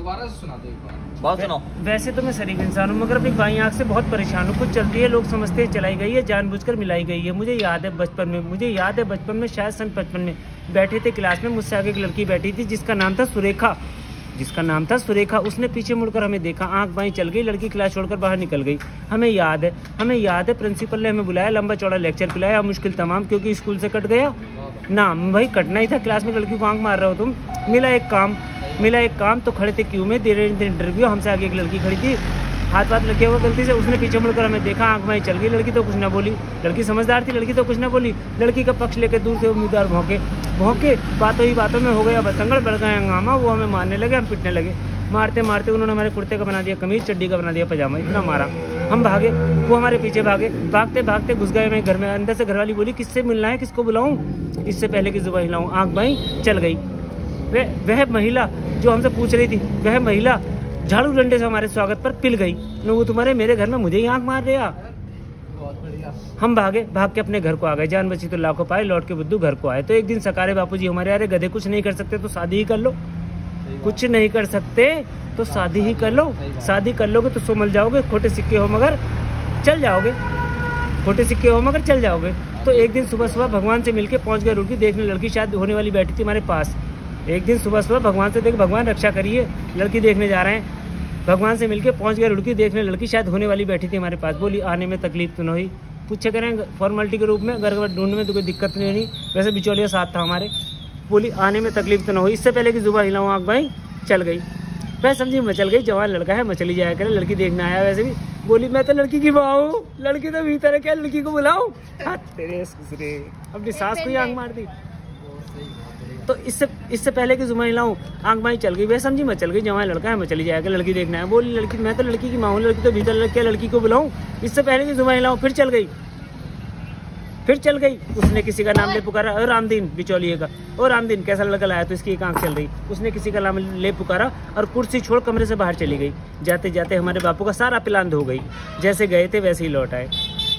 दोबारा से सुना दो एक बार। बात सुनाओ। वैसे तो मैं शरीफ इंसान हूँ, मगर अपनी बाई आँख से बहुत परेशान हूँ। कुछ चलती है, लोग समझते हैं चलाई गई है, जानबूझकर मिलाई गई है। मुझे याद है बचपन में शायद सन 55 में बैठे थे क्लास में, मुझसे आगे एक लड़की बैठी थी जिसका नाम था सुरेखा। उसने पीछे मुड़कर हमें देखा, आंख बाई चल गई, लड़की क्लास छोड़कर बाहर निकल गई। हमें याद है प्रिंसिपल ने हमें बुलाया, लंबा चौड़ा लेक्चर पिलाया, मुश्किल तमाम, क्योंकि स्कूल से कट गया ना। भाई कटना ही था, क्लास में लड़की को आंख मार रहे हो तुम। मिला एक काम तो खड़े थे क्यों में, दे रहे थे इंटरव्यू। हमसे आगे एक लड़की खड़ी थी, हाथ रखे हुए गलती से, उसने पीछे मुड़कर हमें देखा, आंख बाई चल गई। लड़की तो कुछ ना बोली, लड़की समझदार थी, लड़की तो कुछ ना बोली। लड़की का पक्ष लेकर दूर से उम्मीदवार भौंके, बातों में हो गया बतंगड़, बढ़ गया हंगामा। वो हमें मारने लगे, हम पिटने लगे। मारते उन्होंने हमारे कुर्ते का बना दिया कमीज, चड्डी का बना दिया पजामा, इतना मारा। हम भागे, वो हमारे पीछे भागते घुस गए मैं घर में। अंदर से घरवाली बोली किससे मिलना है, किसको बुलाऊं, इससे पहले कि जुबान हिलाऊं, आंख बाई चल गई। वह महिला जो हमसे पूछ रही थी, वह महिला झाड़ू डंडे से हमारे स्वागत पर पिल गई। वो तुम्हारे मेरे घर में मुझे ही आंख मार रहे आप। हम भाग के अपने घर को आ गए, जान बची तो लाखों पाए, लौट के बुद्धू घर को आए। तो एक दिन सकारे बापूजी हमारे, अरे गधे कुछ नहीं कर सकते तो शादी ही कर लो, कुछ नहीं कर सकते तो शादी ही कर लो, शादी कर लोगे तो सो मल जाओगे, खोटे सिक्के हो मगर चल जाओगे। तो एक दिन सुबह भगवान से मिलके पहुंच गए रुड़की देखने, लड़की शायद होने वाली बैठी थी हमारे पास। एक दिन सुबह भगवान से देख, भगवान रक्षा करिए, लड़की देखने जा रहे हैं। भगवान से मिलके पहुंच गए रुड़की देखने, लड़की शायद होने वाली बैठी थी हमारे पास। बोली आने में तकलीफ तो न हुई, पूछे करें फॉर्मेलिटी के रूप में, घर ढूंढने में तो कोई दिक्कत नहीं हुई। वैसे बिचौलिया साथ था हमारे। बोली आने में तकलीफ तो न हुई, इससे पहले कि जुबान हिलाऊं आंख बाई चल गई। मैं समझी मचल गई, जवान लड़का है, मचली जाया करे, लड़की देखने आया। वैसे भी बोली मैं तो लड़की की माँ हूँ, लड़की तो भीतर है, क्या लड़की को बुलाऊं। तेरे अपनी सास को ही आंख मार दी। तो इससे पहले कि जुबान हिलाऊं आंख बाई चल गई। वह समझी मचल गई, जवान लड़का है, मचली जाएगा, लड़की देखना है। बोली लड़की मैं तो लड़की की माँ हूँ, लड़की तो भीतर है, क्या लड़की को बुलाऊं। इससे पहले कि जुबान हिलाऊं फिर चल गई। उसने किसी का नाम ले पुकारा, और रामदीन बिचौलिए का, और रामदीन कैसा लड़का लाया तो इसकी एक आंख चल रही। उसने किसी का नाम ले पुकारा और कुर्सी छोड़ कमरे से बाहर चली गई। जाते जाते हमारे बापू का सारा प्लान धो गई, जैसे गए थे वैसे ही लौट आए।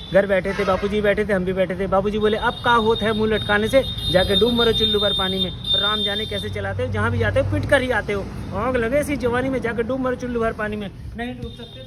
घर बैठे थे, बापूजी बैठे थे, हम भी बैठे थे। बापूजी बोले अब का होत है मुंह लटकाने से, जाके डूब मरो चुल्लू भर पानी में। राम जाने कैसे चलाते हो, जहाँ भी जाते हो पिट कर ही आते हो। आग लगे इसी जवानी में, जाकर डूब मरो चुल्लू भर पानी में, नहीं डूब सकते।